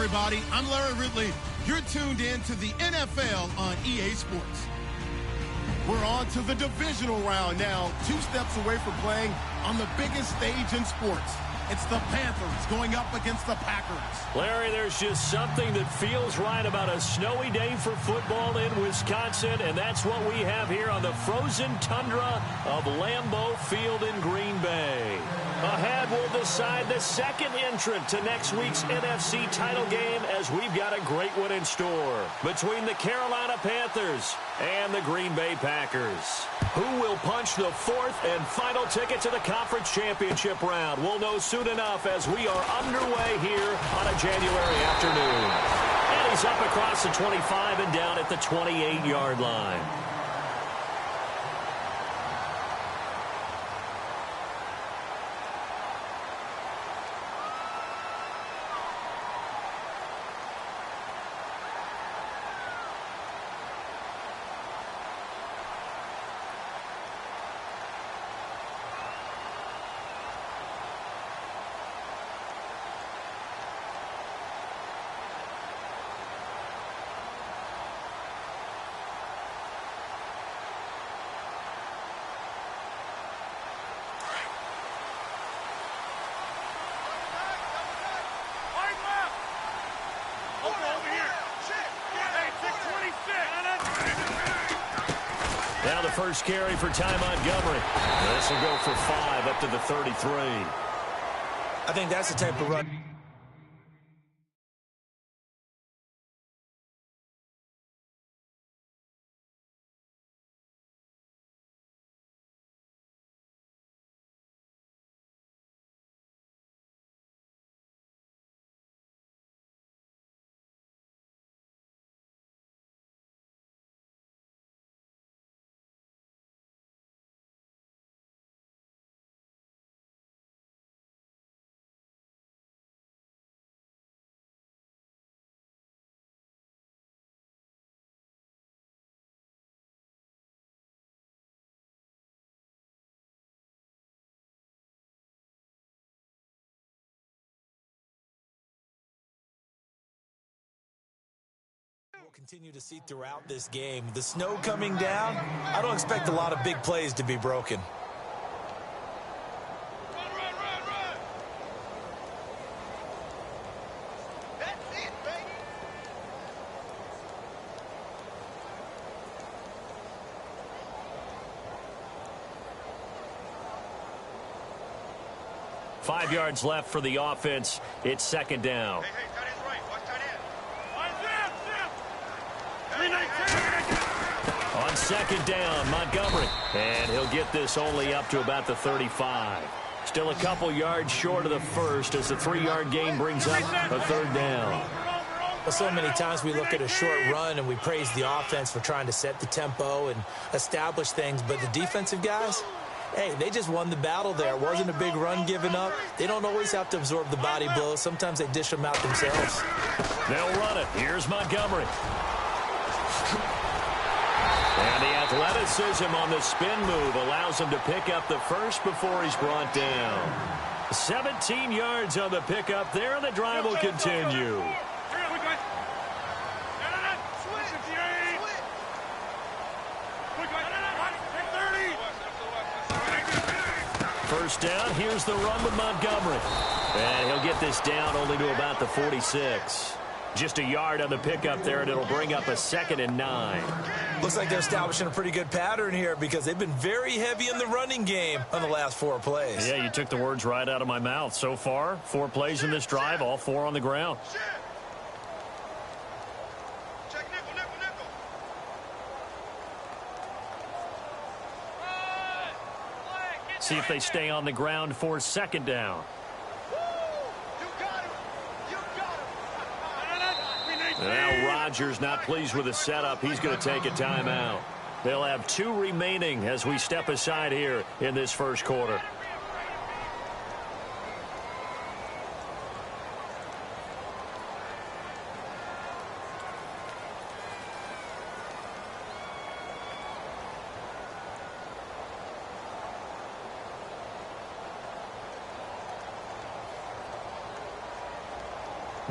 everybody. I'm Larry Ridley. You're tuned in to the NFL on EA Sports. We're on to the divisional round now, 2 steps away from playing on the biggest stage in sports. It's the Panthers going up against the Packers. Larry, there's just something that feels right about a snowy day for football in Wisconsin, and that's what we have here on the frozen tundra of Lambeau Field in Green Bay. Ahead, we'll decide the second entrant to next week's NFC title game, as we've got a great one in store between the Carolina Panthers and the Green Bay Packers. Who will punch the 4th and final ticket to the conference championship round? We'll know soon enough as we are underway here on a January afternoon. And he's up across the 25 and down at the 28-yard line. Now the first carry for Ty Montgomery. This will go for 5 up to the 33. I think that's the type of run. We'll continue to see throughout this game. The snow coming down, I don't expect a lot of big plays to be broken. Run. That's it, baby. Five yards left for the offense. It's second down. Hey, tight end's right. Watch tight end. On second down, Montgomery. And he'll get this only up to about the 35. Still a couple yards short of the first as the 3-yard gain brings up a third down. Well, so many times we look at a short run and we praise the offense for trying to set the tempo and establish things, but the defensive guys, hey, they just won the battle there. It wasn't a big run given up. They don't always have to absorb the body blows. Sometimes they dish them out themselves. They'll run it. Here's Montgomery. And the athleticism on the spin move allows him to pick up the first before he's brought down. 17 yards on the pickup there, and the drive will continue. First down, here's the run with Montgomery. And he'll get this down only to about the 46. Just a yard on the pickup there, and it'll bring up a 2nd and 9. Looks like they're establishing a pretty good pattern here because they've been very heavy in the running game on the last 4 plays. Yeah, you took the words right out of my mouth. So far, 4 plays in this drive, all 4 on the ground. Check nickel. See if they stay on the ground for second down. Now Rodgers not pleased with the setup. He's going to take a timeout. They'll have 2 remaining as we step aside here in this first quarter.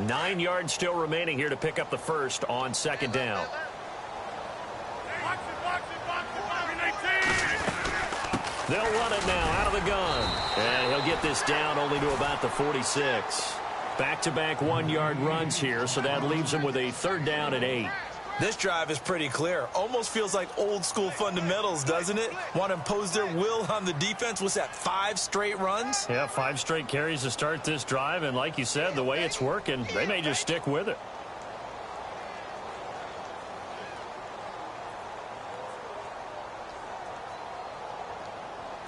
9 yards still remaining here to pick up the first on second down. They'll run it now out of the gun. And he'll get this down only to about the 46. Back-to-back 1-yard runs here, so that leaves him with a third down at 8. This drive is pretty clear. Almost feels like old-school fundamentals, doesn't it? Want to impose their will on the defense. What's that, 5 straight runs? Yeah, 5 straight carries to start this drive, and like you said, the way it's working, they may just stick with it.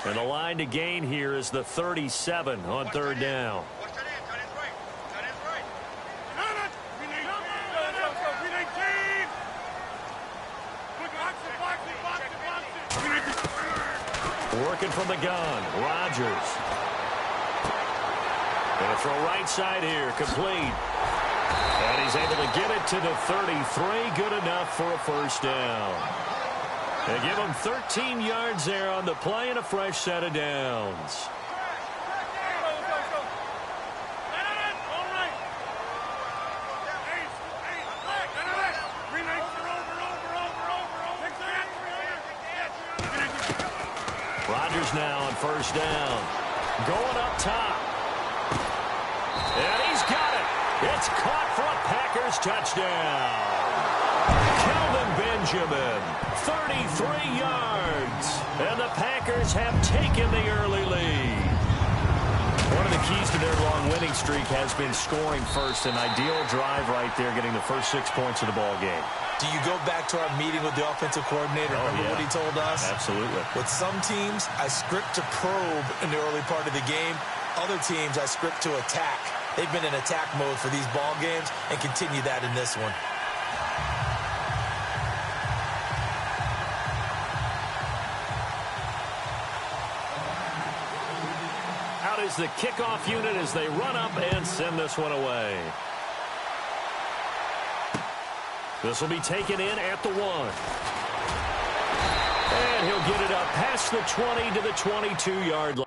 And the line to gain here is the 37 on third down. Working from the gun, Rodgers. Going to throw right side here, complete. And he's able to get it to the 33, good enough for a first down. They give him 13 yards there on the play and a fresh set of downs. Rodgers now on first down. Going up top. And he's got it. It's caught for a Packers touchdown. Kelvin Benjamin, 33 yards. And the Packers have taken the early lead. One of the keys to their long winning streak has been scoring first. An ideal drive right there, getting the first 6 points of the ball game. Do you go back to our meeting with the offensive coordinator? Remember what he told us? Absolutely. With some teams, I script to probe in the early part of the game. Other teams, I script to attack. They've been in attack mode for these ball games and continue that in this one. Out is the kickoff unit as they run up and send this one away. This will be taken in at the 1. And he'll get it up past the 20 to the 22-yard line.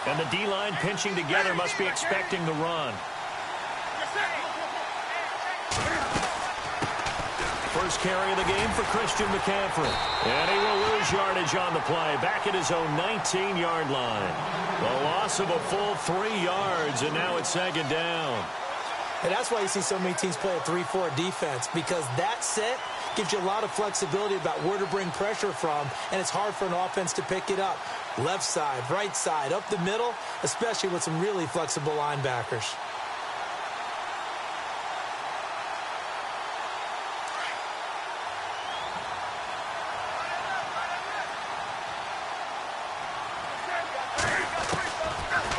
And the D-line pinching together must be expecting the run. First carry of the game for Christian McCaffrey. And he will lose yardage on the play. Back at his own 19-yard line. The loss of a full 3 yards, and now it's second down. And that's why you see so many teams play a 3-4 defense, because that set gives you a lot of flexibility about where to bring pressure from, and it's hard for an offense to pick it up. Left side, right side, up the middle, especially with some really flexible linebackers.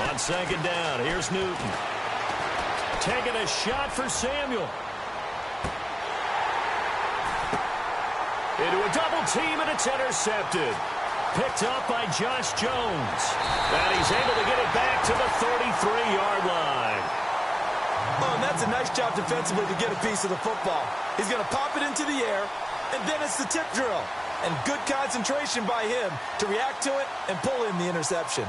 On second down, here's Newton. Taking a shot for Samuel. Into a double team, and it's intercepted. picked up by Josh Jones. And he's able to get it back to the 33-yard line. Oh, and that's a nice job defensively to get a piece of the football. He's going to pop it into the air, and then it's the tip drill. And good concentration by him to react to it and pull in the interception.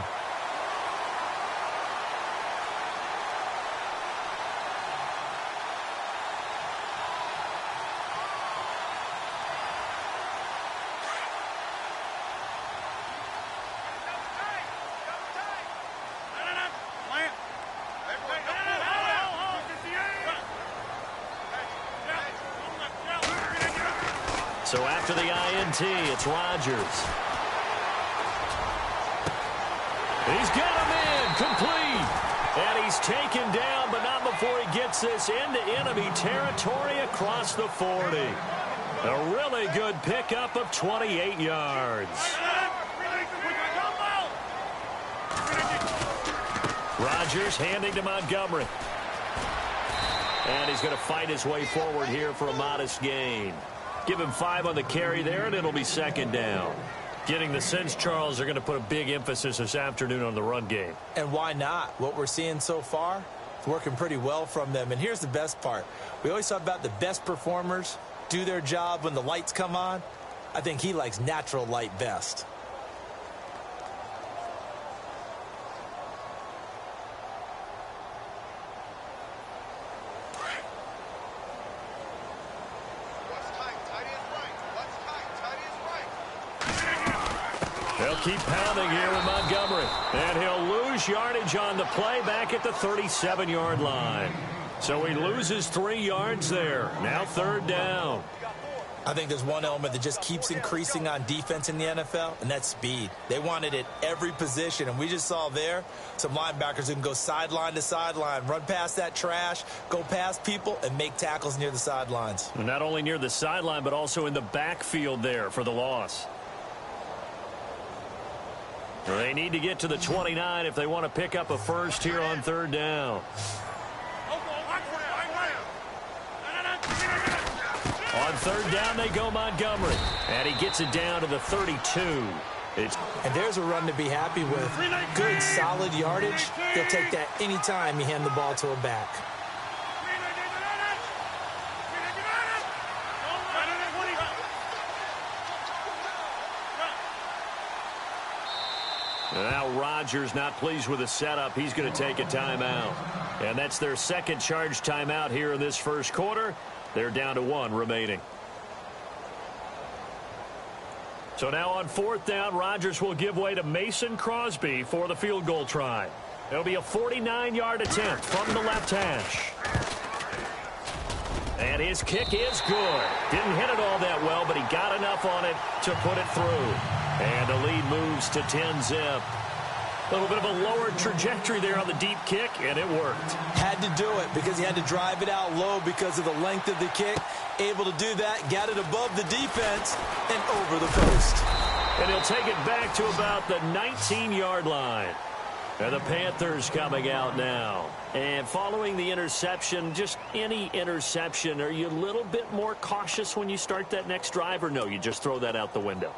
So after the INT, it's Rodgers. He's got him in, complete. And he's taken down, but not before he gets this into enemy territory across the 40. A really good pickup of 28 yards. Rodgers handing to Montgomery. And he's going to fight his way forward here for a modest gain. Give him 5 on the carry there, and it'll be second down. Getting the sense, Charles, they're going to put a big emphasis this afternoon on the run game. And why not? What we're seeing so far, it's working pretty well from them. And here's the best part. We always talk about the best performers do their job when the lights come on. I think he likes natural light best. They'll keep pounding here with Montgomery. And he'll lose yardage on the play back at the 37-yard line. So he loses 3 yards there. Now third down. I think there's one element that just keeps increasing on defense in the NFL, and that's speed. They want it at every position, and we just saw there some linebackers who can go sideline to sideline, run past that trash, go past people, and make tackles near the sidelines. And not only near the sideline, but also in the backfield there for the loss. They need to get to the 29 if they want to pick up a first here on third down. On third down, they go Montgomery. And he gets it down to the 32. And there's a run to be happy with. Good, solid yardage. They'll take that anytime you hand the ball to a back. Now Rodgers not pleased with the setup. He's going to take a timeout. And that's their second charge timeout here in this first quarter. They're down to 1 remaining. So now on fourth down, Rodgers will give way to Mason Crosby for the field goal try. It'll be a 49-yard attempt from the left hash. And his kick is good. Didn't hit it all that well, but he got enough on it to put it through. And the lead moves to 10-zip. A little bit of a lower trajectory there on the deep kick, and it worked. Had to do it because he had to drive it out low because of the length of the kick. Able to do that, got it above the defense, and over the post. And he'll take it back to about the 19-yard line. And the Panthers coming out now. And following the interception, just any interception, are you a little bit more cautious when you start that next drive, or no, you just throw that out the window?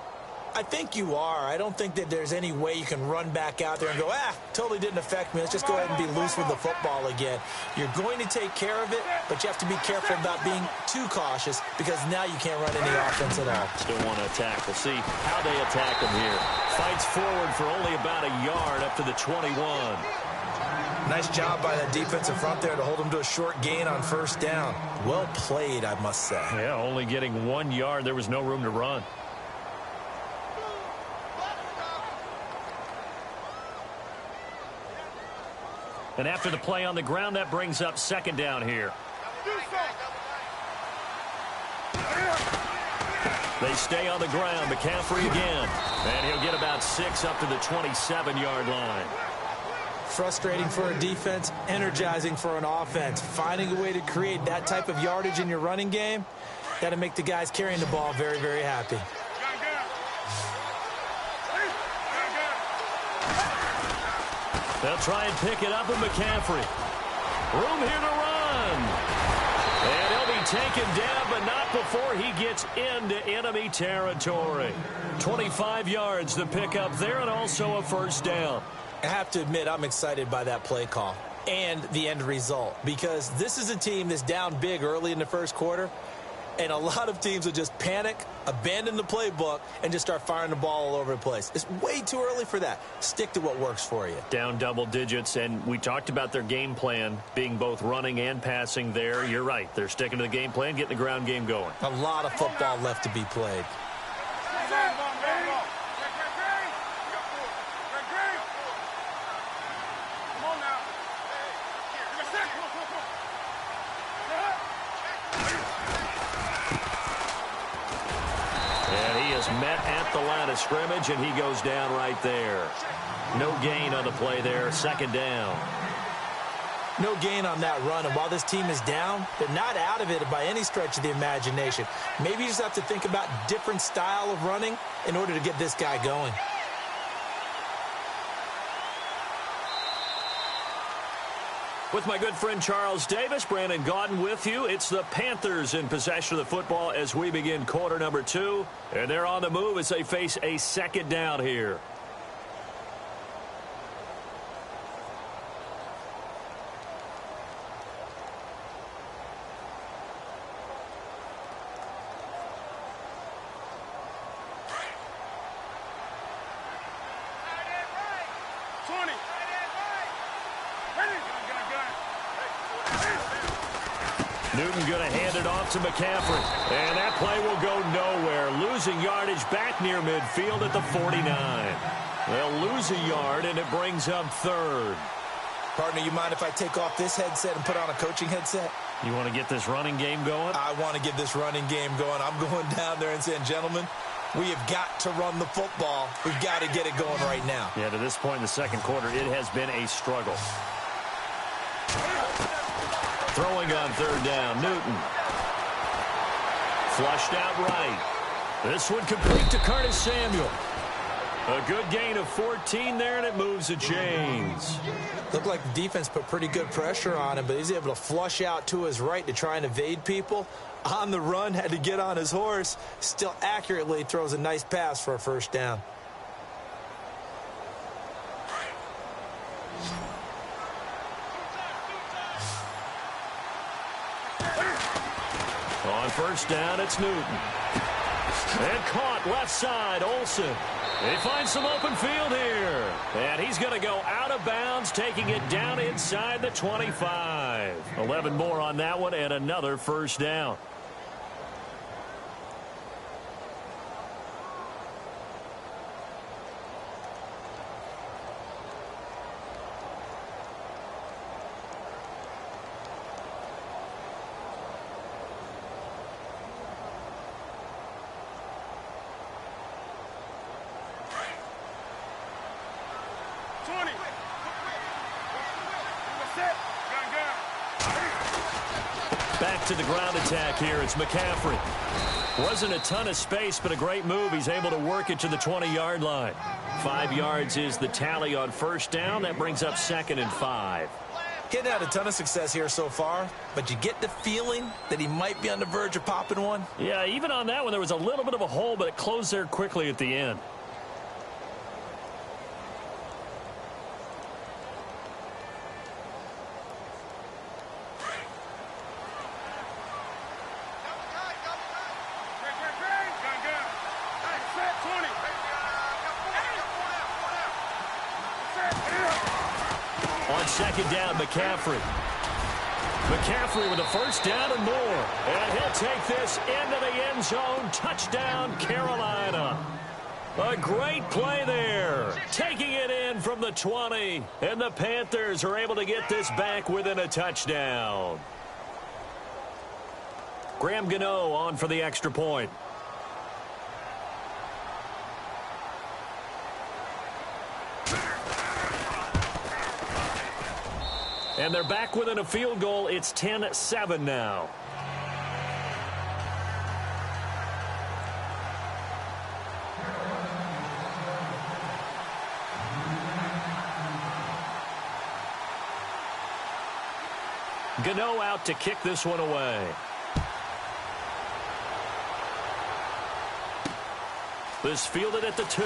I think you are. I don't think that there's any way you can run back out there and go, totally didn't affect me. Let's just go ahead and be loose with the football again. You're going to take care of it, but you have to be careful about being too cautious because now you can't run any offense at all. Still want to attack. We'll see how they attack him here. Fights forward for only about a yard up to the 21. Nice job by that defensive front there to hold him to a short gain on first down. Well played, I must say. Yeah, only getting 1 yard. There was no room to run. And after the play on the ground, that brings up second down here. They stay on the ground. McCaffrey again. And he'll get about 6 up to the 27-yard line. Frustrating for a defense, energizing for an offense. Finding a way to create that type of yardage in your running game, got to make the guys carrying the ball very, very happy. They'll try and pick it up with McCaffrey. Room here to run. And he'll be taken down, but not before he gets into enemy territory. 25 yards to pick up there, and also a first down. I have to admit, I'm excited by that play call and the end result, because this is a team that's down big early in the first quarter, and a lot of teams will just panic, abandon the playbook, and just start firing the ball all over the place. It's way too early for that. Stick to what works for you. Down double digits, and we talked about their game plan being both running and passing there. You're right. They're sticking to the game plan, getting the ground game going. A lot of football left to be played. Met at the line of scrimmage, and he goes down right there. No gain on the play there. Second down. No gain on that run, and while this team is down, they're not out of it by any stretch of the imagination. Maybe you just have to think about different style of running in order to get this guy going. With my good friend Charles Davis, Brandon Gaudin with you. It's the Panthers in possession of the football as we begin quarter number 2. And they're on the move as they face a second down here. Newton going to hand it off to McCaffrey. And that play will go nowhere. Losing yardage back near midfield at the 49. They'll lose a yard, and it brings up third. Partner, you mind if I take off this headset and put on a coaching headset? You want to get this running game going? I want to get this running game going. I'm going down there and saying, gentlemen, we have got to run the football. We've got to get it going right now. Yeah, to this point in the second quarter, it has been a struggle. Throwing on third down, Newton. Flushed out right. This one complete to Curtis Samuel. A good gain of 14 there, and it moves to James. Looked like the defense put pretty good pressure on him, but he's able to flush out to his right to try and evade people. On the run, had to get on his horse. Still accurately throws a nice pass for a first down. On first down, it's Newton. And caught left side, Olsen. They find some open field here. And he's going to go out of bounds, taking it down inside the 25. 11 more on that one, and another first down. Back to the ground attack here. It's McCaffrey. Wasn't a ton of space, but a great move. He's able to work it to the 20-yard line. 5 yards is the tally on first down. That brings up 2nd and 5. Getting had a ton of success here so far, but you get the feeling that he might be on the verge of popping one. Yeah, even on that one, there was a little bit of a hole, but it closed there quickly at the end. On second down, McCaffrey. McCaffrey with a first down and more. And he'll take this into the end zone. Touchdown, Carolina. A great play there. Taking it in from the 20. And the Panthers are able to get this back within a touchdown. Graham Gano on for the extra point. And they're back within a field goal. It's 10-7 now. Gano out to kick this one away. This fielded at the 2.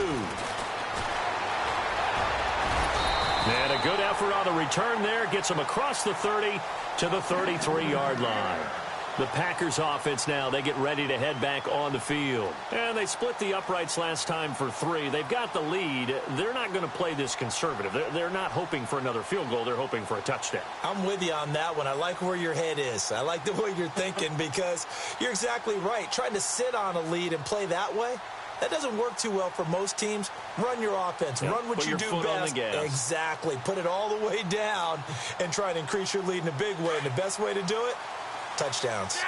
And a good effort on the return there. Gets him across the 30 to the 33-yard line. The Packers offense now, they get ready to head back on the field. And they split the uprights last time for 3. They've got the lead. They're not going to play this conservative. They're not hoping for another field goal. They're hoping for a touchdown. I'm with you on that one. I like where your head is. I like the way you're thinking because you're exactly right. Trying to sit on a lead and play that way, that doesn't work too well for most teams. Run your offense. Yep. Run what Put you your do foot best. on the gas. Exactly. Put it all the way down and try to increase your lead in a big way. And the best way to do it, touchdowns. Easy.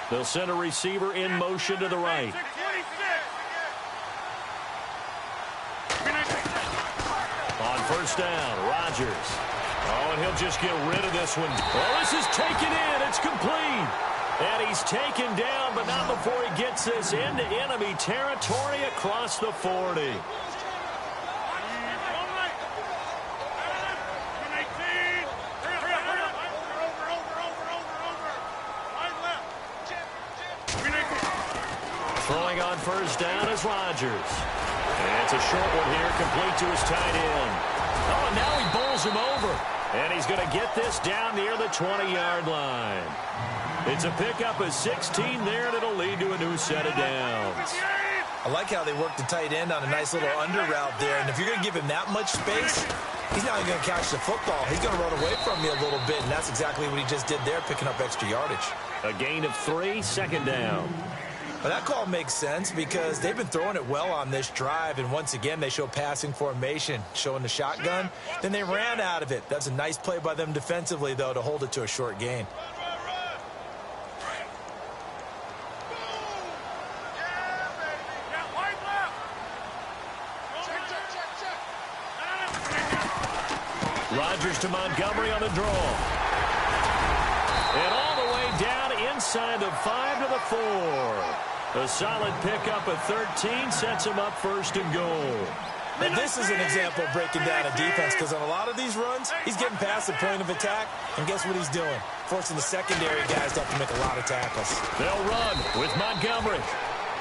They'll send a receiver in motion to the right. On first down, Rodgers. Oh, and he'll just get rid of this one. Oh, this is taken in. It's complete. And he's taken down, but not before he gets this into enemy territory across the 40. Throwing on first down is Rodgers. And it's a short one here, complete to his tight end. Oh, and now he bowls him over. And he's going to get this down near the 20-yard line. It's a pickup of 16 there, and it'll lead to a new set of downs. I like how they work the tight end on a nice little under route there. And if you're going to give him that much space, he's not going to catch the football. He's going to run away from you a little bit, and that's exactly what he just did there, picking up extra yardage. A gain of 3, second down. Well, that call makes sense because they've been throwing it well on this drive, and once again, they show passing formation, showing the shotgun. Then they ran out of it. That's a nice play by them defensively, though, to hold it to a short gain. Rodgers to Montgomery on the draw. And all the way down inside the 5 to the 4. A solid pickup of 13 sets him up first and goal. Now, this is an example of breaking down a defense because on a lot of these runs, he's getting past the point of attack, and guess what he's doing? Forcing the secondary guys to have to make a lot of tackles. They'll run with Montgomery.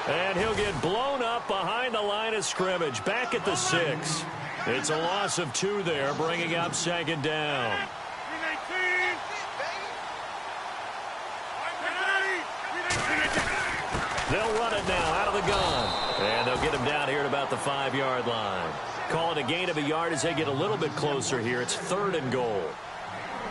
And he'll get blown up behind the line of scrimmage, back at the 6. It's a loss of 2 there, bringing up second down. They'll run it now out of the gun. And they'll get him down here at about the 5-yard line. Call it a gain of a yard as they get a little bit closer here. It's 3rd and goal.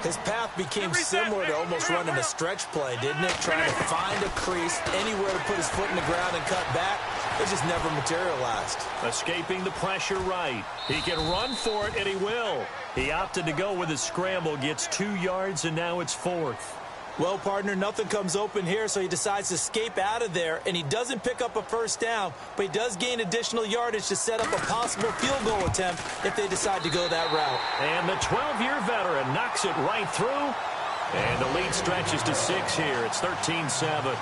His path became similar to almost running a stretch play, didn't it? Trying to find a crease, anywhere to put his foot in the ground and cut back. It just never materialized. Escaping the pressure right. He can run for it, and he will. He opted to go with a scramble, gets 2 yards, and now it's 4th. Well, partner, nothing comes open here, so he decides to escape out of there, and he doesn't pick up a first down, but he does gain additional yardage to set up a possible field goal attempt if they decide to go that route. And the 12-year veteran knocks it right through, and the lead stretches to 6 here. It's 13-7.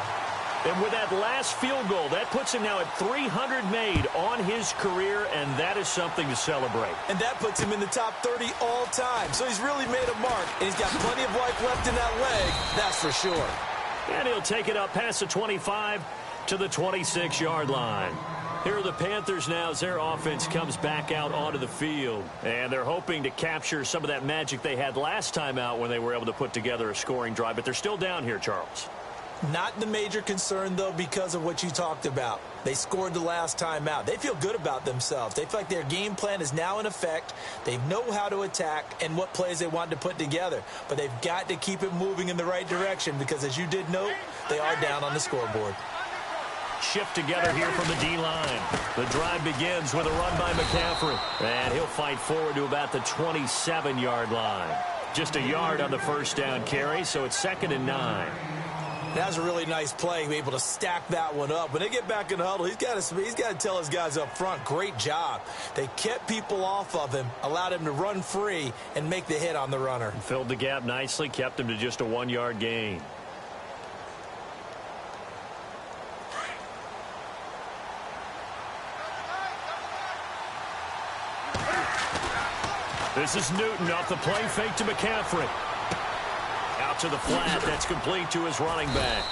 And with that last field goal, that puts him now at 300 made on his career, and that is something to celebrate. And that puts him in the top 30 all time. So he's really made a mark, and he's got plenty of life left in that leg, that's for sure. And he'll take it up past the 25 to the 26-yard line. Here are the Panthers now as their offense comes back out onto the field. And they're hoping to capture some of that magic they had last time out when they were able to put together a scoring drive. But they're still down here, Charles. Not the major concern, though, because of what you talked about. They scored the last time out. They feel good about themselves. They feel like their game plan is now in effect. They know how to attack and what plays they want to put together. But they've got to keep it moving in the right direction because, as you did note, they are down on the scoreboard. Shift together here from the D-line. The drive begins with a run by McCaffrey. And he'll fight forward to about the 27-yard line. Just a yard on the first down carry, so it's 2nd and 9. That was a really nice play, able to stack that one up. When they get back in the huddle, he's got to tell his guys up front, great job. They kept people off of him, allowed him to run free and make the hit on the runner. Filled the gap nicely, kept him to just a 1-yard gain. This is Newton off the play fake to McCaffrey. Out to the flat. That's complete to his running back.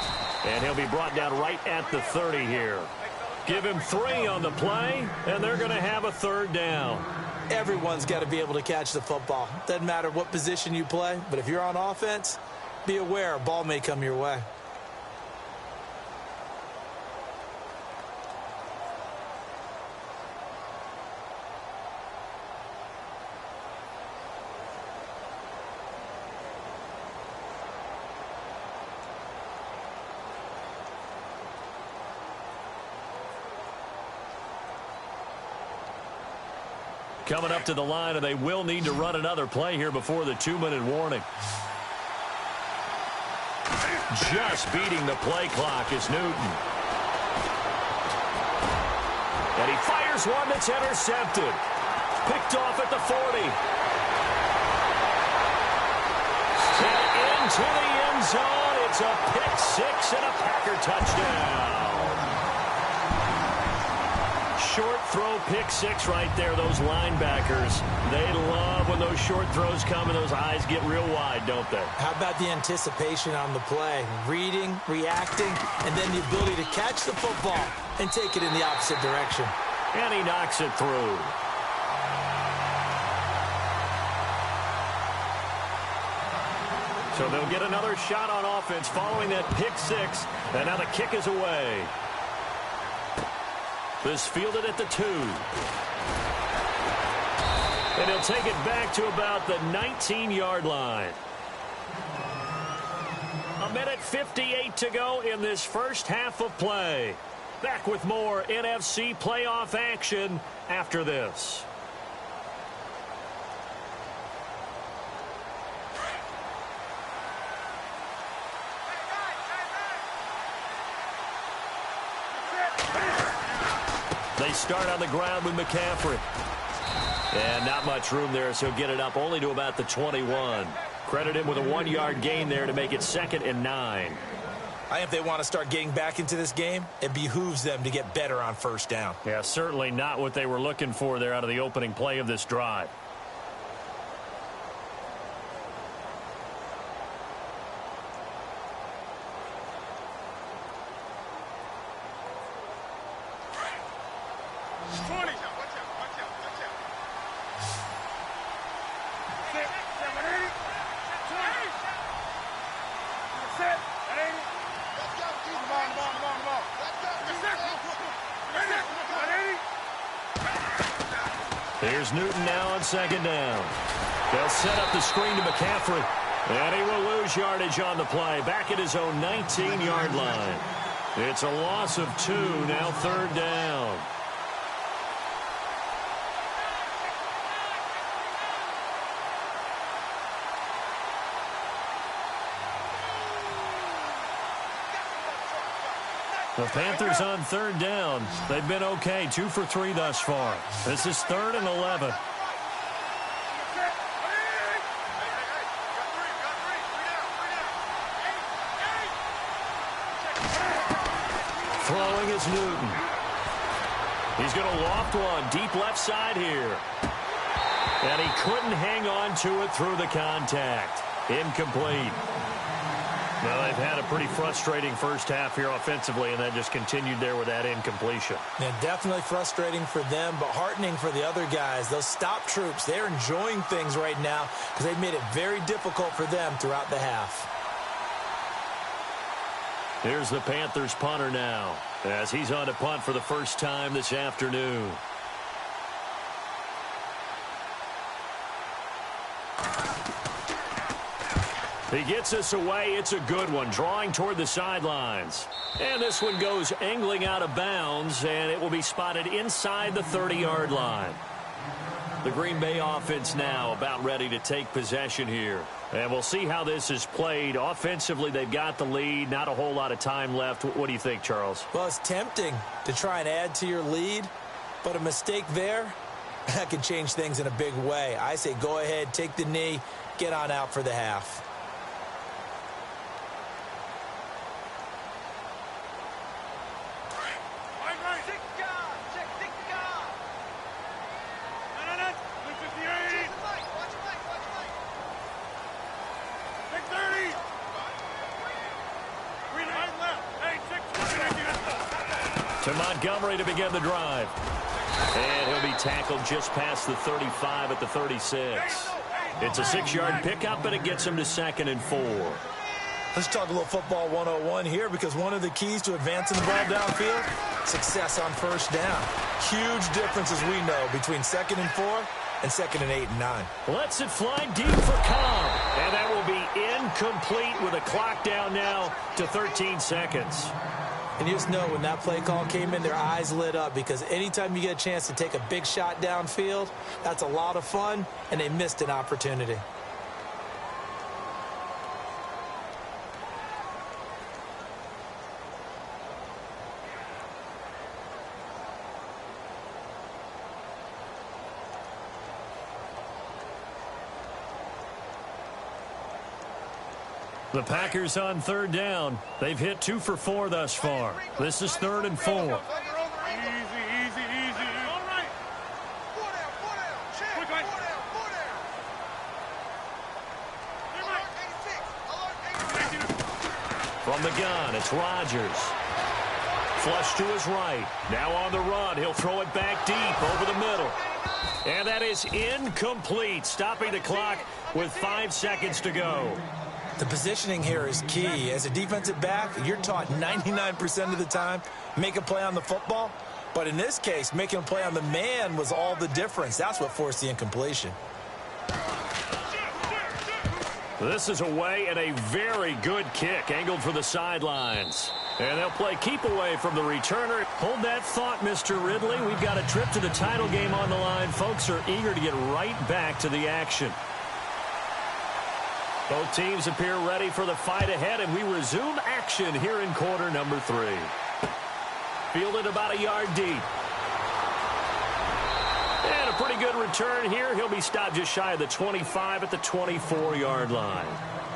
And he'll be brought down right at the 30 here. Give him 3 on the play, and they're going to have a 3rd down. Everyone's got to be able to catch the football. Doesn't matter what position you play, but if you're on offense, be aware a ball may come your way. Coming up to the line, and they will need to run another play here before the 2-minute warning. Just beating the play clock is Newton. And he fires one that's intercepted. Picked off at the 40. And into the end zone. It's a pick 6 and a Packer touchdown. Short throw, pick 6 right there. Those linebackers, they love when those short throws come and those eyes get real wide, don't they? How about the anticipation on the play? Reading, reacting, and then the ability to catch the football and take it in the opposite direction. And he knocks it through. So they'll get another shot on offense following that pick 6, and now the kick is away. This fielded at the 2. And he'll take it back to about the 19-yard line. 1:58 to go in this first half of play. Back with more NFC playoff action after this. They start on the ground with McCaffrey. And not much room there, so he'll get it up only to about the 21. Credit him with a 1-yard gain there to make it 2nd and 9. I think if they want to start getting back into this game, it behooves them to get better on first down. Yeah, certainly not what they were looking for there out of the opening play of this drive. Here's Newton now on 2nd down. They'll set up the screen to McCaffrey. And he will lose yardage on the play. Back at his own 19-yard line. It's a loss of 2, now 3rd down. The Panthers on 3rd down. They've been okay, 2 for 3 thus far. This is 3rd and 11. Throwing is Newton. He's going to loft one deep left side here. And he couldn't hang on to it through the contact. Incomplete. Well, they've had a pretty frustrating first half here offensively, and then just continued there with that incompletion. Yeah, definitely frustrating for them, but heartening for the other guys. Those stop troops, they're enjoying things right now because they've made it very difficult for them throughout the half. Here's the Panthers punter now as he's on to punt for the first time this afternoon. He gets us away. It's a good one, drawing toward the sidelines. And this one goes angling out of bounds, and it will be spotted inside the 30-yard line. The Green Bay offense now about ready to take possession here. And we'll see how this is played. Offensively, they've got the lead. Not a whole lot of time left. What do you think, Charles? Well, it's tempting to try and add to your lead, but a mistake there, that can change things in a big way. I say go ahead, take the knee, get on out for the half. To Montgomery to begin the drive. And he'll be tackled just past the 35 at the 36. It's a 6-yard pickup, but it gets him to 2nd and 4. Let's talk a little football 101 here, because one of the keys to advancing the ball downfield, success on first down. Huge difference, as we know, between 2nd and 4 and 2nd and 8 and 9. Lets it fly deep for Cobb. And that will be incomplete with a clock down now to 13 seconds. And you just know when that play call came in, their eyes lit up, because anytime you get a chance to take a big shot downfield, that's a lot of fun, and they missed an opportunity. The Packers on 3rd down. They've hit 2 for 4 thus far. This is 3rd and 4. Easy, easy, easy. All right. 4 down, 4 down. Check. 4 down, 4 down. Alert 86. From the gun, it's Rodgers. Flush to his right. Now on the run. He'll throw it back deep over the middle. And that is incomplete, stopping the clock with 5 seconds to go. The positioning here is key. As a defensive back, you're taught 99% of the time, make a play on the football. But in this case, making a play on the man was all the difference. That's what forced the incompletion. This is away and a very good kick, angled for the sidelines. And they'll play keep away from the returner. Hold that thought, Mr. Ridley. We've got a trip to the title game on the line. Folks are eager to get right back to the action. Both teams appear ready for the fight ahead, and we resume action here in quarter number 3. Fielded about a yard deep. And a pretty good return here. He'll be stopped just shy of the 25 at the 24-yard line.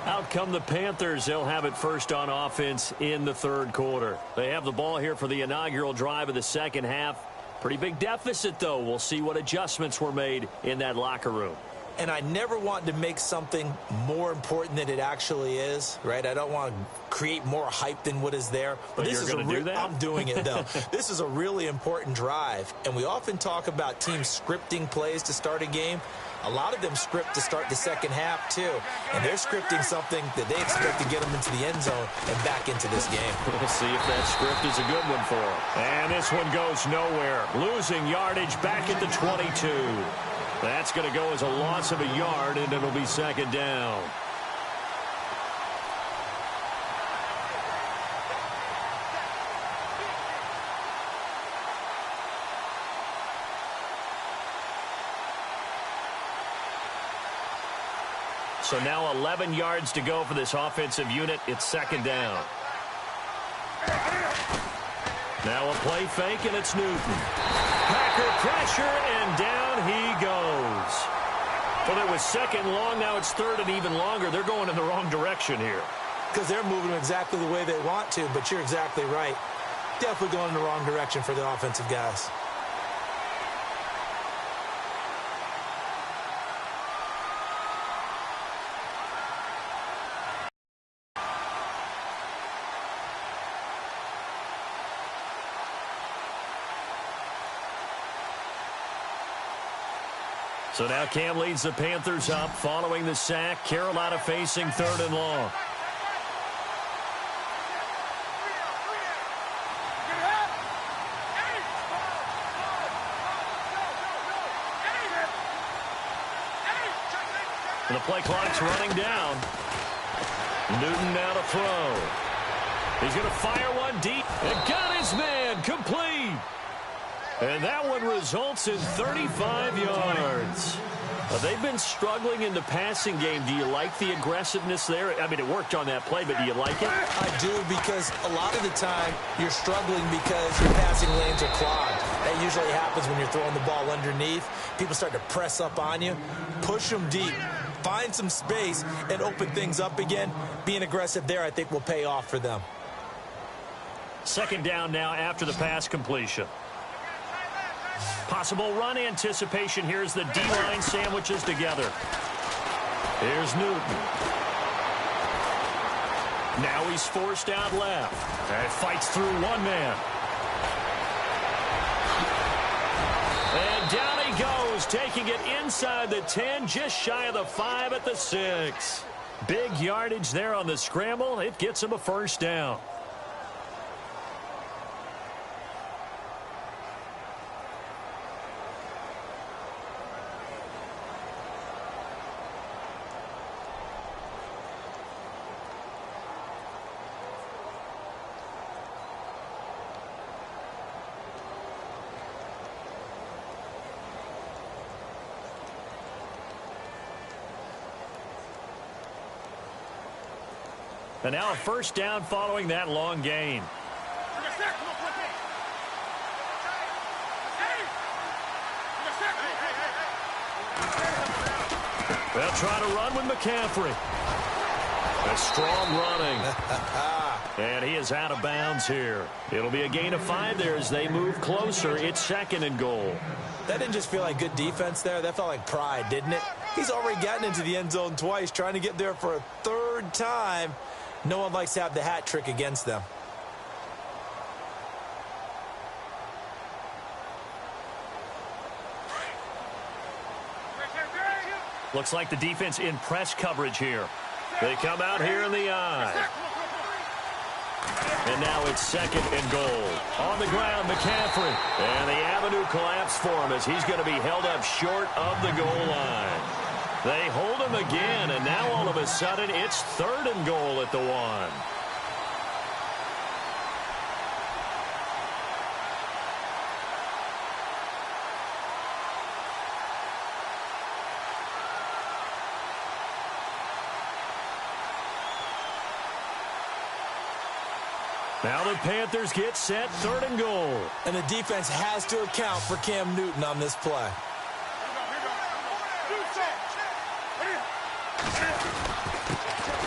Out come the Panthers. They'll have it first on offense in the 3rd quarter. They have the ball here for the inaugural drive of the 2nd half. Pretty big deficit, though. We'll see what adjustments were made in that locker room. And I never want to make something more important than it actually is, right? I don't want to create more hype than what is there. But this you're going to do that? I'm doing it, though. This is a really important drive. And we often talk about teams scripting plays to start a game. A lot of them script to start the 2nd half, too. And they're scripting something that they expect to get them into the end zone and back into this game. We'll see if that script is a good one for them. And this one goes nowhere. Losing yardage back at the 22. That's going to go as a loss of a yard, and it'll be 2nd down. So now 11 yards to go for this offensive unit. It's 2nd down. Now a play fake, and it's Newton. Packer pressure, and down he goes. Well, it was 2nd long. Now it's 3rd and even longer. They're going in the wrong direction here. Because they're moving exactly the way they want to, but you're exactly right. Definitely going in the wrong direction for the offensive guys. So now Cam leads the Panthers up following the sack. Carolina facing 3rd and long. And the play clock's running down. Newton now to throw. He's going to fire one deep. And got his man complete. And that one results in 35 yards. They've been struggling in the passing game. Do you like the aggressiveness there? I mean, it worked on that play, but do you like it? I do, because a lot of the time you're struggling because your passing lanes are clogged. That usually happens when you're throwing the ball underneath. People start to press up on you. Push them deep. Find some space and open things up again. Being aggressive there, I think, will pay off for them. 2nd down now after the pass completion. Possible run anticipation here as the D-line sandwiches together. Here's Newton. Now he's forced out left. And fights through one man. down he goes, taking it inside the 10, just shy of the 5 at the 6. Big yardage there on the scramble. It gets him a first down. And now a first down following that long gain. They'll try to run with McCaffrey. A strong running. And he is out of bounds here. It'll be a gain of 5 there as they move closer. It's 2nd and goal. That didn't just feel like good defense there. That felt like pride, didn't it? He's already gotten into the end zone twice, trying to get there for a 3rd time. No one likes to have the hat trick against them. Looks like the defense in press coverage here. They come out here in the eye. And now it's 2nd and goal. On the ground, McCaffrey. And the avenue collapsed for him as he's going to be held up short of the goal line. They hold him again, and now all of a sudden it's 3rd and goal at the 1. Now the Panthers get set, 3rd and goal. And the defense has to account for Cam Newton on this play.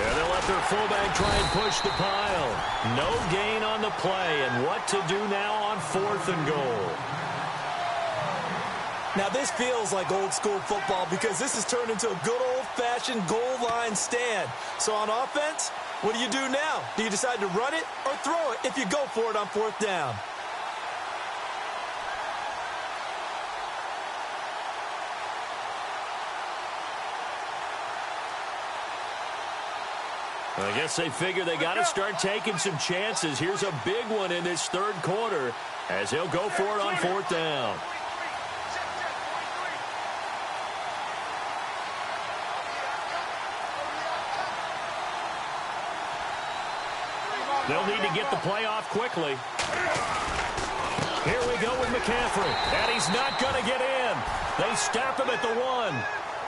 And they'll let their fullback try and push the pile. No gain on the play, and what to do now on 4th and goal. Now this feels like old school football because this has turned into a good old-fashioned goal line stand. So on offense, what do you do now? Do you decide to run it or throw it if you go for it on 4th down? I guess they figure they got to start taking some chances. Here's a big one in this 3rd quarter as he'll go for it on 4th down. They'll need to get the play off quickly. Here we go with McCaffrey. And he's not going to get in. They stop him at the 1.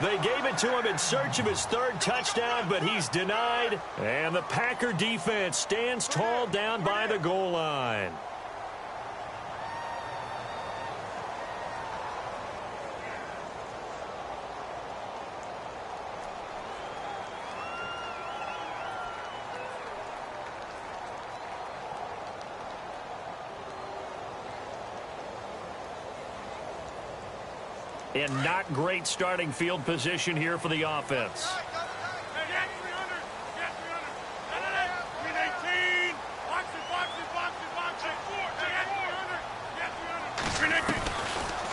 They gave it to him in search of his 3rd touchdown, but he's denied. And the Packer defense stands tall down by the goal line. And not great starting field position here for the offense.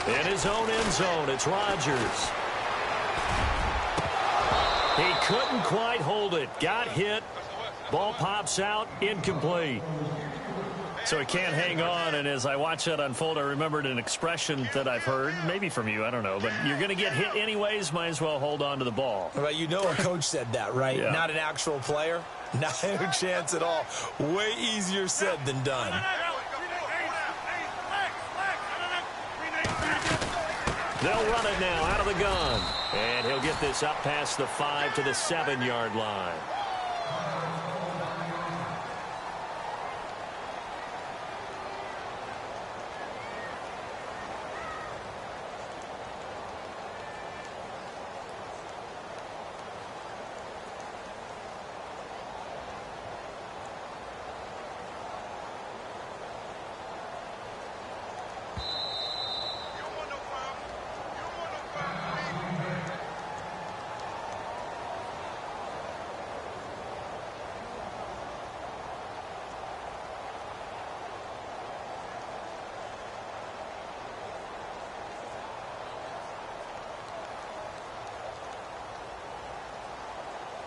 In his own end zone, it's Rodgers. He couldn't quite hold it. Got hit. Ball pops out. Incomplete. So he can't hang on, and as I watch that unfold, I remembered an expression that I've heard, maybe from you, I don't know, but you're going to get hit anyways, might as well hold on to the ball. Right, you know a coach said that, right? Yeah. Not an actual player. Not a chance at all. Way easier said than done. They'll run it now out of the gun, and he'll get this up past the 5 to the 7-yard line.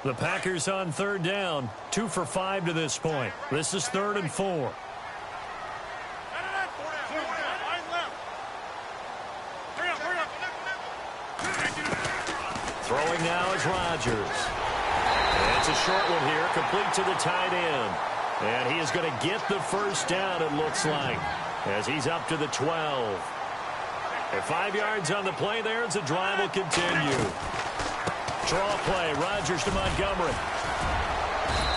The Packers on third down, 2 for 5 to this point. This is 3rd and 4. Throwing now is Rodgers. And it's a short one here, complete to the tight end. And he is going to get the first down, it looks like, as he's up to the 12. And 5 yards on the play there as the drive will continue. Draw play, Rodgers to Montgomery.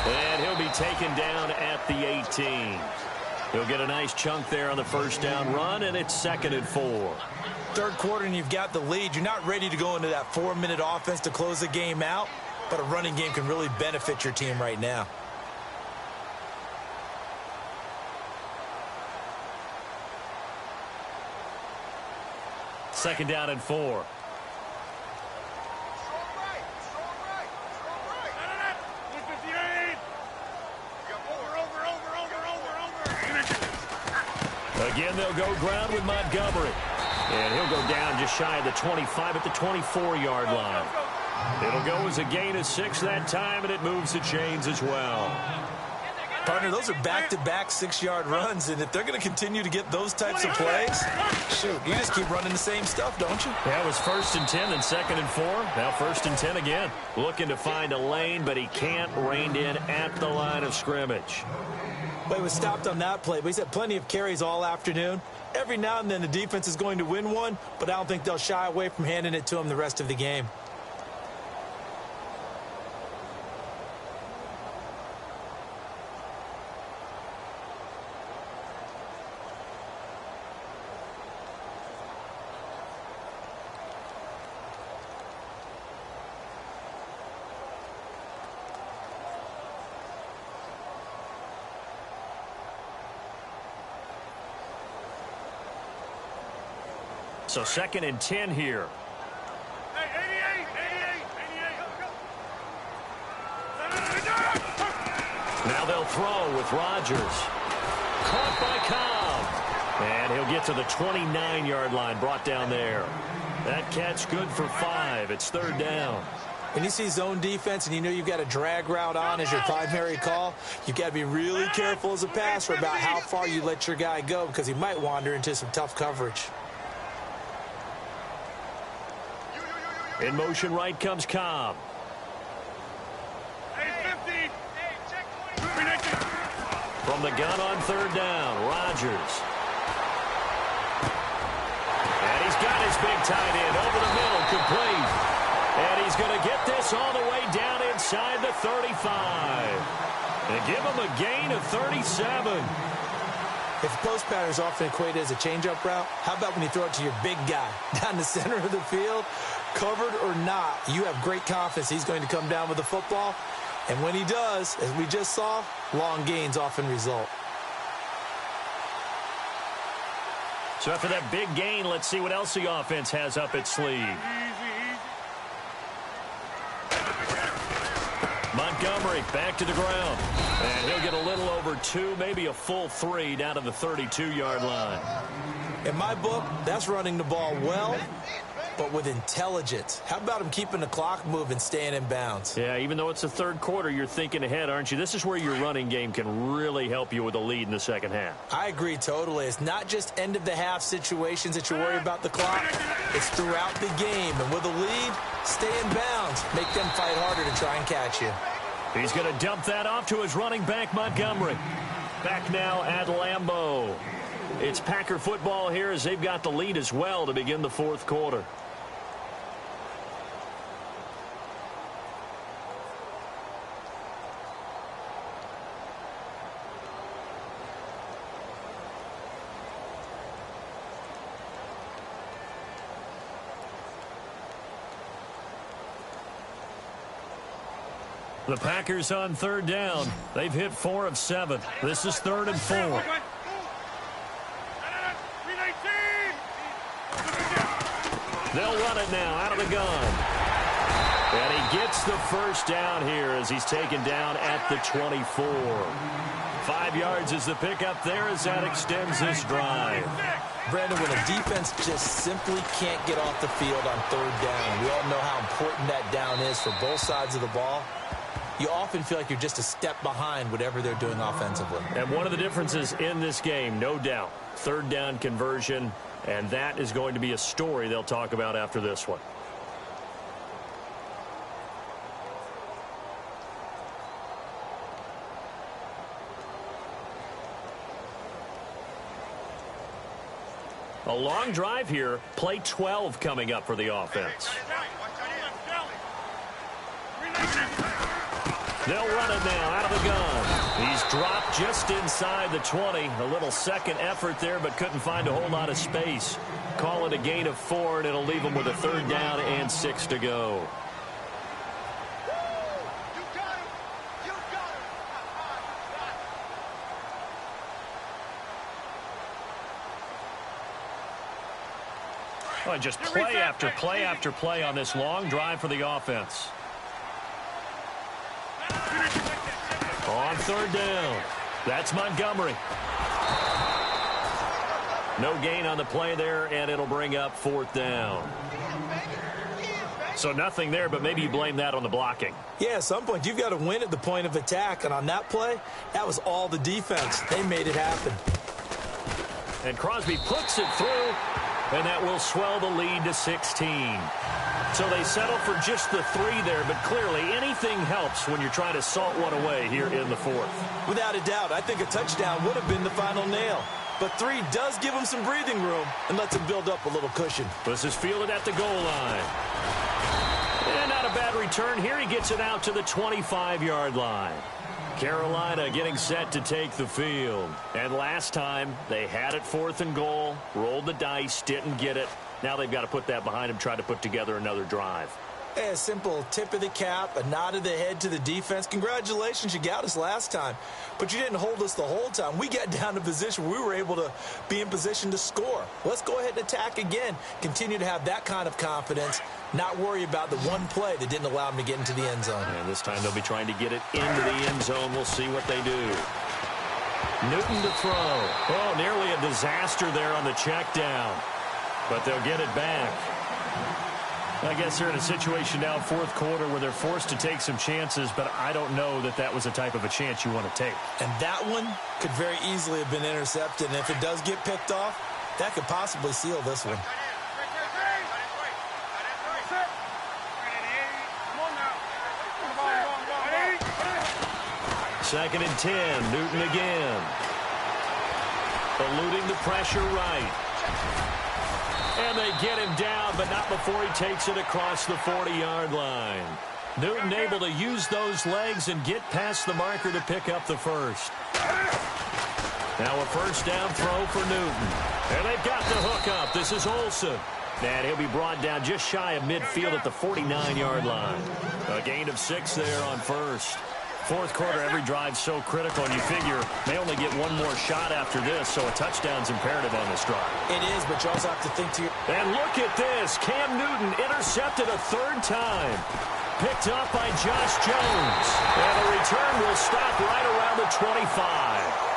And he'll be taken down at the 18. He'll get a nice chunk there on the first down run, and it's 2nd and 4. Third quarter and you've got the lead. You're not ready to go into that 4-minute offense to close the game out, but a running game can really benefit your team right now. Second down and 4. Again, they'll go ground with Montgomery. And he'll go down just shy of the 25 at the 24-yard line. It'll go as a gain of 6 that time, and it moves the chains as well. Partner, those are back-to-back 6-yard runs, and if they're going to continue to get those types of plays, shoot, you just keep running the same stuff, don't you? Yeah, it was 1st and 10, then 2nd and 4. Now 1st and 10 again. Looking to find a lane, but he can't rein in at the line of scrimmage. Well, he was stopped on that play, but he's had plenty of carries all afternoon. Every now and then the defense is going to win one, but I don't think they'll shy away from handing it to him the rest of the game. So 2nd and 10 here. Now they'll throw with Rodgers. Caught by Cobb. And he'll get to the 29-yard line, brought down there. That catch good for 5. It's 3rd down. When you see zone defense and you know you've got a drag route on as your primary call, you've got to be really careful as a passer about how far you let your guy go because he might wander into some tough coverage. In motion right comes Cobb. From the gun on 3rd down, Rodgers. And he's got his big tight end over the middle, complete. And he's going to get this all the way down inside the 35. And give him a gain of 37. If post pattern is often equated as a change-up route, how about when you throw it to your big guy down the center of the field? Covered or not, you have great confidence he's going to come down with the football. And when he does, as we just saw, long gains often result. So after that big gain, let's see what else the offense has up its sleeve. Montgomery back to the ground. And he'll get a little over 2, maybe a full 3 down to the 32-yard line. In my book, that's running the ball well, but with intelligence. How about him keeping the clock moving, staying in bounds? Yeah, even though it's the 3rd quarter, you're thinking ahead, aren't you? This is where your running game can really help you with a lead in the 2nd half. I agree totally. It's not just end-of-the-half situations that you worry about the clock. It's throughout the game. And with a lead, stay in bounds. Make them fight harder to try and catch you. He's going to dump that off to his running back, Montgomery. Back now at Lambeau. It's Packer football here as they've got the lead as well to begin the 4th quarter. The Packers on 3rd down. They've hit 4 of 7. This is 3rd and 4. They'll run it now out of the gun. And he gets the first down here as he's taken down at the 24. 5 yards is the pickup there as that extends this drive. Brandon, when a defense just simply can't get off the field on 3rd down, we all know how important that down is for both sides of the ball. you often feel like you're just a step behind whatever they're doing offensively. And one of the differences in this game, no doubt, third down conversion, and that is going to be a story they'll talk about after this one. A long drive here, play 12 coming up for the offense. They'll run it now out of the gun. He's dropped just inside the 20. A little second effort there, but couldn't find a whole lot of space. Call it a gain of 4, and it'll leave him with a third down and 6 to go. Oh, just play after play after play on this long drive for the offense. On third down. That's Montgomery. No gain on the play there, and it'll bring up fourth down. So nothing there, but maybe you blame that on the blocking. Yeah, at some point you've got to win at the point of attack, and on that play, that was all the defense. They made it happen. And Crosby puts it through, and that will swell the lead to 16. So they settle for just the 3 there, but clearly anything helps when you're trying to salt one away here in the fourth. Without a doubt, I think a touchdown would have been the final nail. But 3 does give him some breathing room and lets him build up a little cushion. This is fielded at the goal line. And not a bad return here. He gets it out to the 25-yard line. Carolina getting set to take the field. And last time, they had it 4th and goal, rolled the dice, didn't get it. Now they've got to put that behind them, try to put together another drive. A simple tip of the cap, a nod of the head to the defense. Congratulations, you got us last time. But you didn't hold us the whole time. We got down to position where we were able to be in position to score. Let's go ahead and attack again. Continue to have that kind of confidence. Not worry about the one play that didn't allow them to get into the end zone. And this time they'll be trying to get it into the end zone. We'll see what they do. Newton to throw. Oh, nearly a disaster there on the check down. But they'll get it back. I guess they're in a situation now, fourth quarter, where they're forced to take some chances, but I don't know that that was the type of a chance you want to take. And that one could very easily have been intercepted, and if it does get picked off, that could possibly seal this one. Second and 10, Newton again. Eluding the pressure right. And they get him down, but not before he takes it across the 40-yard line. Newton able to use those legs and get past the marker to pick up the first. Now a first down throw for Newton. And they've got the hook up. This is Olsen. And he'll be brought down just shy of midfield at the 49-yard line. A gain of 6 there on first. Fourth quarter, every drive so critical, and you figure they only get one more shot after this, so a touchdown's imperative on this drive. It is, but you also have to think to your... And look at this. Cam Newton intercepted a 3rd time. Picked up by Josh Jones. And the return will stop right around the 25.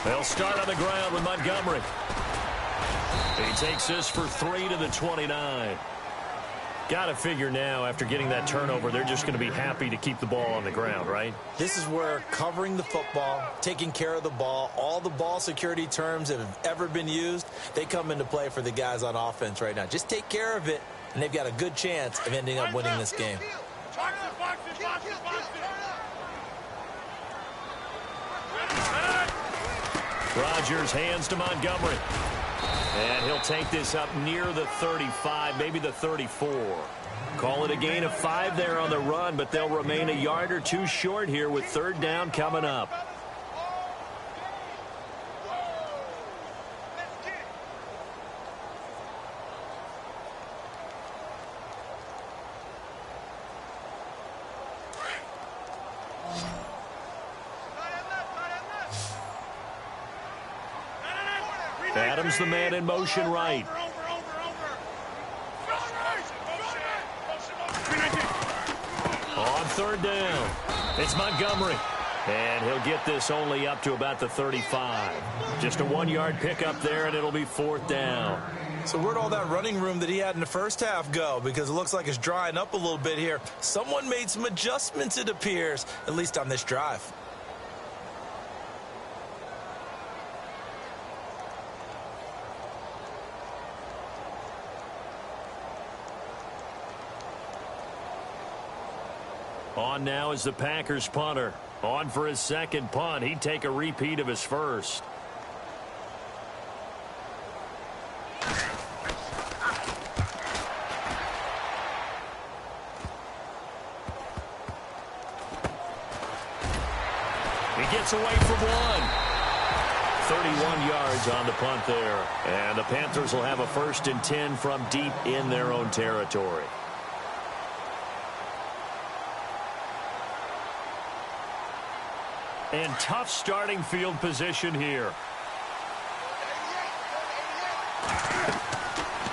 They'll start on the ground with Montgomery. He takes this for 3 to the 29. Got to figure now, after getting that turnover, they're just going to be happy to keep the ball on the ground, right? This is where covering the football, taking care of the ball, all the ball security terms that have ever been used, they come into play for the guys on offense right now. Just take care of it, and they've got a good chance of ending up winning this game. Rodgers hands to Montgomery. And he'll take this up near the 35, maybe the 34. Call it a gain of 5 there on the run, but they'll remain a yard or 2 short here with 3rd down coming up. comes the man in motion right. On third down, it's Montgomery. And he'll get this only up to about the 35. Just a 1-yard pickup there, and it'll be fourth down. So where'd all that running room that he had in the first half go? Because it looks like it's drying up a little bit here. Someone made some adjustments, it appears, at least on this drive. On now is the Packers punter. On for his second punt. He'd take a repeat of his first. He gets away from one. 31 yards on the punt there. And the Panthers will have a 1st and 10 from deep in their own territory. And tough starting field position here.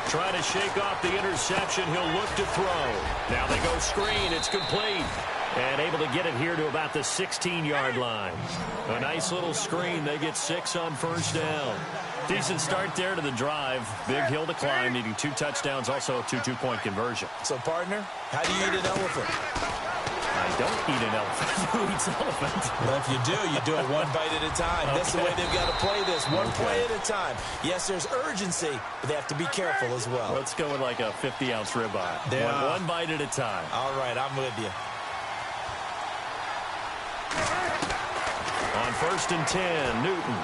Trying to shake off the interception. He'll look to throw. Now they go screen. It's complete. And able to get it here to about the 16-yard line. A nice little screen. They get 6 on first down. Decent start there to the drive. Big hill to climb, needing 2 touchdowns, also a 2 two-point conversion. So, partner, how do you eat an elephant? I don't eat an elephant. Who eats elephant? Well, if you do it one bite at a time. Okay. That's the way they've got to play this, one play at a time. Yes, there's urgency, but they have to be careful as well. Let's go with like a 50-ounce ribeye. One bite at a time. All right, I'm with you. On 1st and 10, Newton.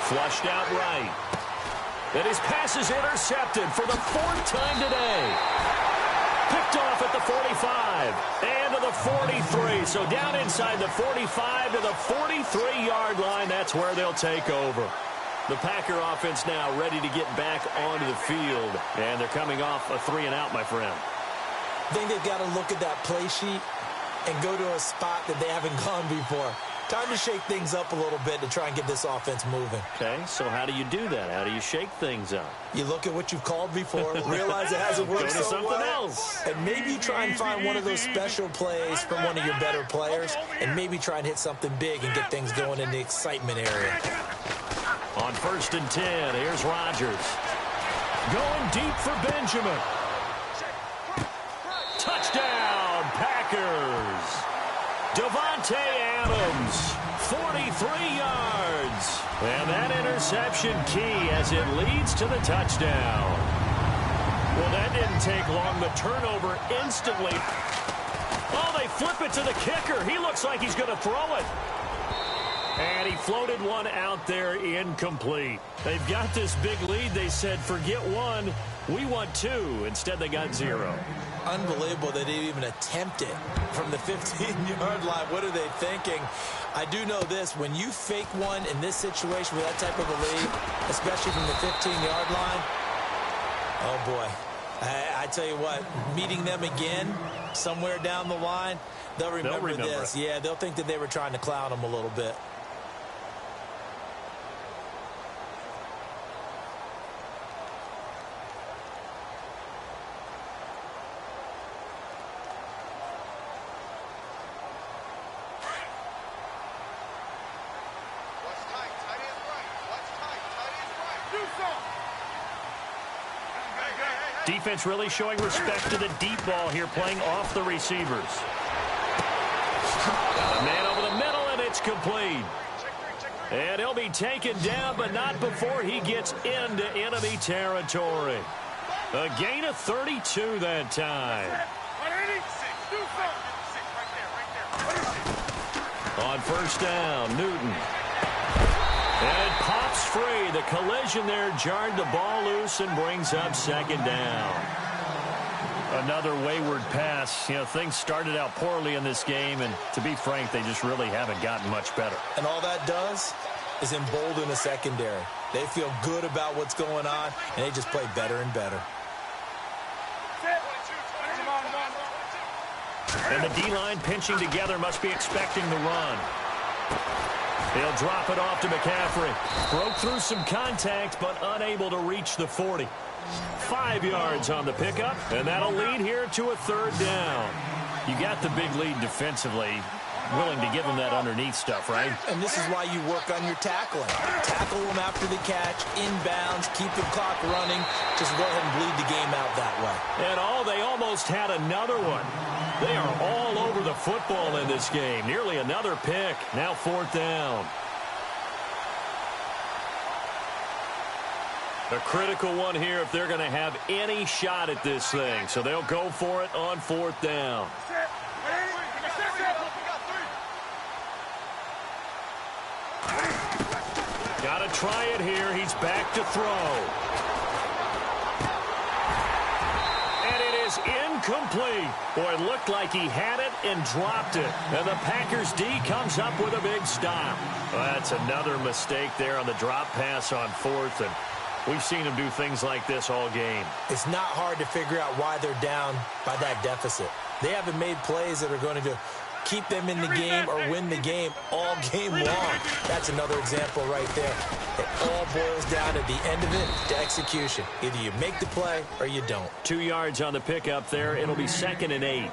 Flushed out right. And his pass is intercepted for the 4th time today. Picked off at the 45 and to the 43. So down inside the 45 to the 43-yard line. That's where they'll take over. The Packer offense now ready to get back onto the field. And they're coming off a 3-and-out, my friend. I think they've got to look at that play sheet and go to a spot that they haven't gone before. Time to shake things up a little bit to try and get this offense moving. Okay, so how do you do that? How do you shake things up? You look at what you've called before, realize it hasn't worked Go to so something well, else. and maybe try and find one of those special plays from one of your better players, and maybe try and hit something big and get things going in the excitement area. On 1st and 10, here's Rodgers. Going deep for Benjamin. Touchdown, Packers. Devontae Adams, 43 yards. And that interception key as it leads to the touchdown. Well, that didn't take long. The turnover instantly. Oh, they flip it to the kicker. He looks like he's going to throw it. And he floated one out there incomplete. They've got this big lead. They said, forget one. We want 2. Instead, they got 0. Unbelievable they didn't even attempt it from the 15-yard line. What are they thinking? I do know this. When you fake one in this situation with that type of a lead, especially from the 15-yard line, oh, boy. I tell you what, meeting them again somewhere down the line, they'll remember this. Yeah, they'll think that they were trying to clown them a little bit. Defense really showing respect to the deep ball here, playing off the receivers. Got a man over the middle, and it's complete. And he'll be taken down, but not before he gets into enemy territory. A gain of 32 that time. On 1st down, Newton. And it pops free. The collision there jarred the ball loose and brings up 2nd down. Another wayward pass. You know, things started out poorly in this game, and to be frank, they just really haven't gotten much better. And all that does is embolden the secondary. They feel good about what's going on, and they just play better and better. And the D-line pinching together, must be expecting the run. He'll drop it off to McCaffrey. Broke through some contact, but unable to reach the 40. 5 yards on the pickup, and that'll lead here to a third down. You got the big lead defensively. Willing to give him that underneath stuff, right? And this is why you work on your tackling. Tackle them after the catch, inbounds, keep the clock running. Just go ahead and bleed the game out that way. And they almost had another one. They are all over the football in this game. Nearly another pick. Now fourth down. A critical one here if they're going to have any shot at this thing. So they'll go for it on fourth down. Got to try it here. He's back to throw. And it is incomplete. Boy, it looked like he had it and dropped it. And the Packers D comes up with a big stop. Well, that's another mistake there on the drop pass on fourth. And we've seen him do things like this all game. It's not hard to figure out why they're down by that deficit. They haven't made plays that are going to keep them in the game or win the game all game long. That's another example right there. It all boils down at the end of it to execution. Either you make the play or you don't. 2 yards on the pickup there. It'll be 2nd and 8.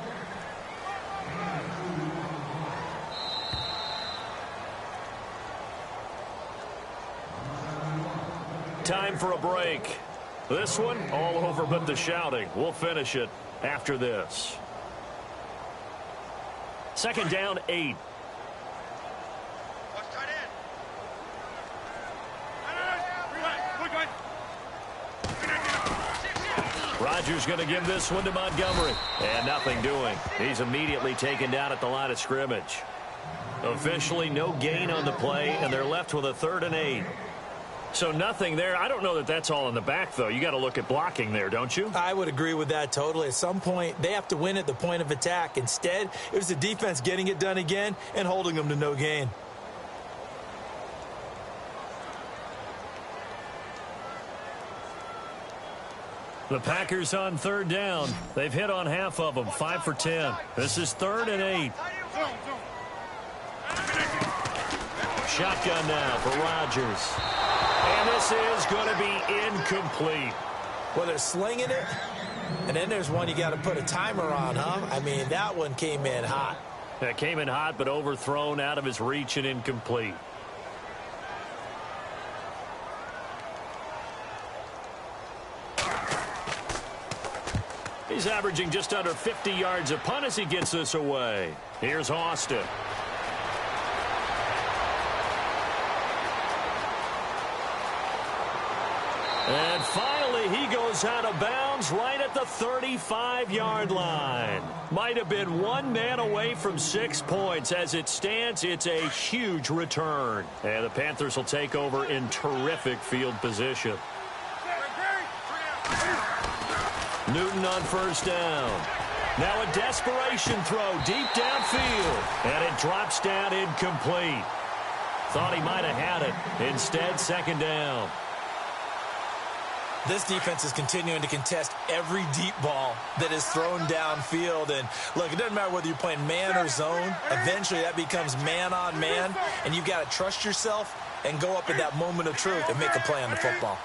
Time for a break. This one, all over but the shouting. We'll finish it after this. 2nd down, 8. Rodgers going to give this one to Montgomery. And nothing doing. He's immediately taken down at the line of scrimmage. Officially no gain on the play, and they're left with a 3rd and 8. So nothing there. I don't know that that's all in the back, though. You got to look at blocking there, don't you? I would agree with that totally. At some point, they have to win at the point of attack. Instead, it was the defense getting it done again and holding them to no gain. The Packers on 3rd down. They've hit on half of them, 5 for 10. This is 3rd and 8. Shotgun now for Rodgers. And this is going to be incomplete. Well, they're slinging it, and then there's one you got to put a timer on, huh? I mean, that one came in hot. That came in hot, but overthrown, out of his reach, and incomplete. He's averaging just under 50 yards a punt as he gets this away. Here's Austin. And finally, he goes out of bounds right at the 35-yard line. Might have been one man away from 6 points. As it stands, it's a huge return. And the Panthers will take over in terrific field position. Newton on 1st down. Now a desperation throw deep downfield. And it drops down incomplete. Thought he might have had it. Instead, 2nd down. This defense is continuing to contest every deep ball that is thrown downfield. And, look, it doesn't matter whether you're playing man or zone. Eventually, that becomes man-on-man, and you've got to trust yourself and go up at that moment of truth and make a play on the football.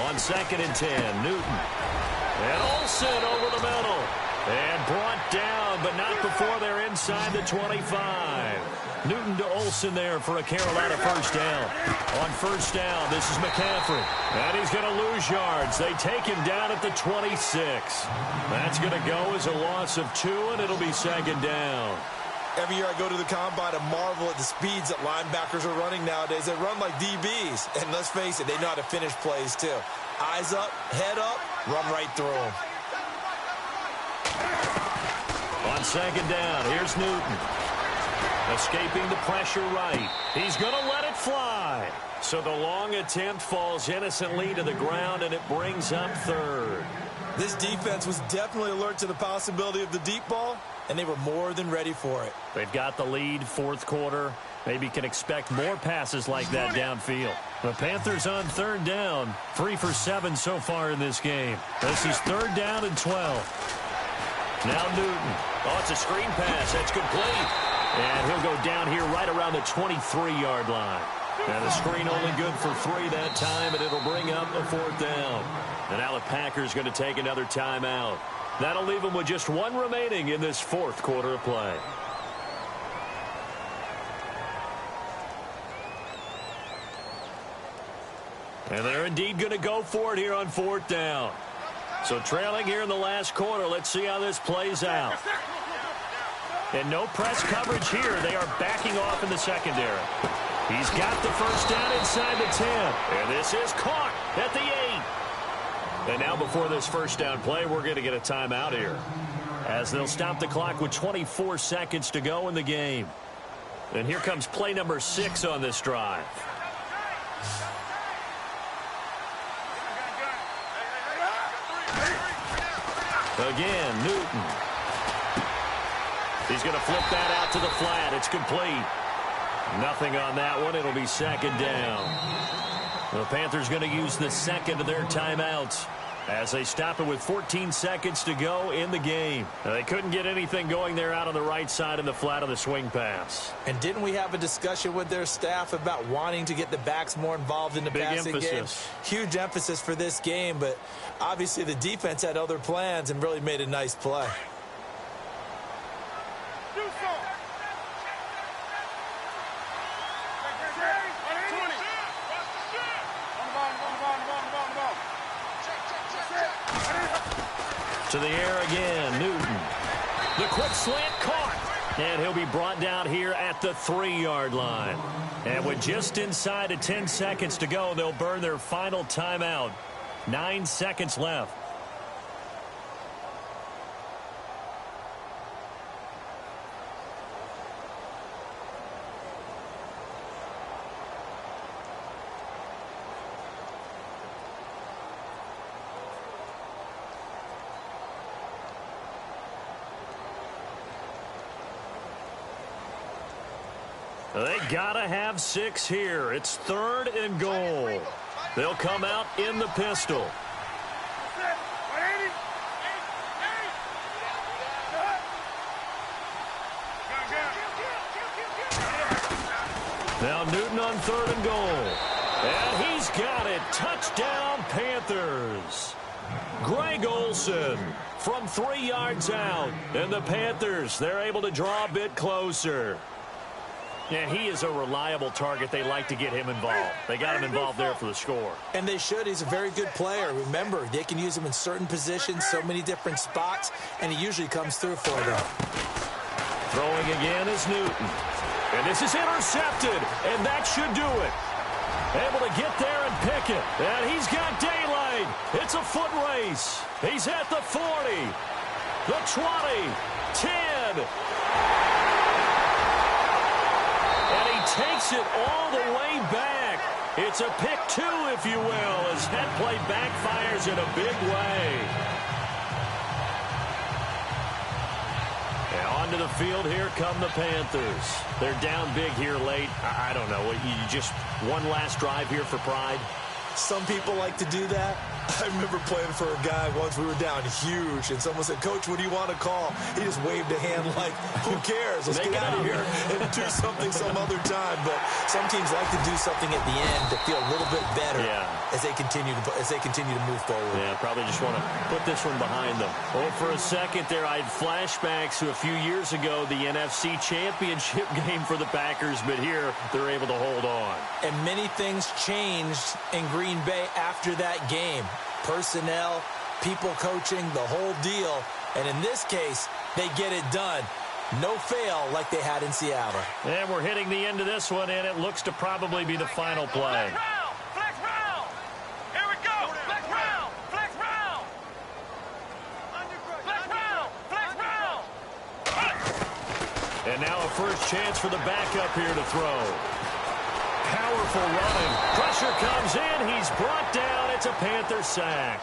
On 2nd and 10, Newton. And Olsen over the middle. And brought down, but not before they're inside the 25. Newton to Olsen there for a Carolina 1st down. On 1st down, this is McCaffrey. And he's going to lose yards. They take him down at the 26. That's going to go as a loss of 2, and it'll be 2nd down. Every year I go to the combine and marvel at the speeds that linebackers are running nowadays. They run like DBs. And let's face it, they know how to finish plays too. Eyes up, head up, run right through them. On 2nd down, here's Newton. Escaping the pressure right. He's going to let it fly. So the long attempt falls innocently to the ground, and it brings up 3rd. This defense was definitely alert to the possibility of the deep ball, and they were more than ready for it. They've got the lead, 4th quarter. Maybe can expect more passes like that downfield. The Panthers on 3rd down, 3 for 7 so far in this game. This is 3rd down and 12. Now Newton. Oh, it's a screen pass. That's complete. And he'll go down here right around the 23-yard line. And the screen only good for 3 that time, and it'll bring up a 4th down. And now the Packers going to take another timeout. That'll leave them with just 1 remaining in this 4th quarter of play. And they're indeed going to go for it here on 4th down. So trailing here in the last quarter, let's see how this plays out. And no press coverage here. They are backing off in the secondary. He's got the first down inside the 10. And this is caught at the 8. And now before this first down play, we're going to get a timeout here, as they'll stop the clock with 24 seconds to go in the game. And here comes play number 6 on this drive. Again, Newton. He's going to flip that out to the flat. It's complete. Nothing on that one. It'll be 2nd down. The Panthers going to use the 2nd of their timeouts as they stop it with 14 seconds to go in the game. Now, they couldn't get anything going there out on the right side in the flat on the swing pass. And didn't we have a discussion with their staff about wanting to get the backs more involved in the passing game? Huge emphasis for this game, but obviously the defense had other plans and really made a nice play. To the air again, Newton. The quick slant caught. And he'll be brought down here at the 3-yard line. And with just inside of 10 seconds to go, they'll burn their final timeout. 9 seconds left. They gotta have 6 here. It's 3rd and goal. They'll come out in the pistol. Now Newton on 3rd and goal. And he's got it. Touchdown, Panthers. Greg Olsen from 3 yards out. And the Panthers, they're able to draw a bit closer. And he is a reliable target. They like to get him involved. They got him involved there for the score. And they should. He's a very good player. Remember, they can use him in certain positions, so many different spots, and he usually comes through for them. Throwing again is Newton. And this is intercepted, and that should do it. Able to get there and pick it. And he's got daylight. It's a foot race. He's at the 40, the 20, 10. And he takes it all the way back. It's a pick 2, if you will, as that play backfires in a big way. And onto the field, here come the Panthers. They're down big here late. I don't know. You just one last drive here for pride? Some people like to do that. I remember playing for a guy once. We were down huge, and someone said, "Coach, what do you want to call?" He just waved a hand like, "Who cares? Let's get out of here and do something some other time." But some teams like to do something at the end to feel a little bit better as they continue to move forward. Yeah, probably just want to put this one behind them. Oh, for a second there, I had flashbacks to a few years ago, the NFC Championship game for the Packers, but here they're able to hold on. And many things changed in Green Bay after that game. Personnel, people coaching, the whole deal. And in this case, they get it done. No fail like they had in Seattle. And we're hitting the end of this one, and it looks to probably be the final play. Flex round! Here we go! Flex round! Flex round! Flex round! Flex round! And now a first chance for the backup here to throw. Powerful running. Pressure comes in. He's brought down. It's a Panther sack.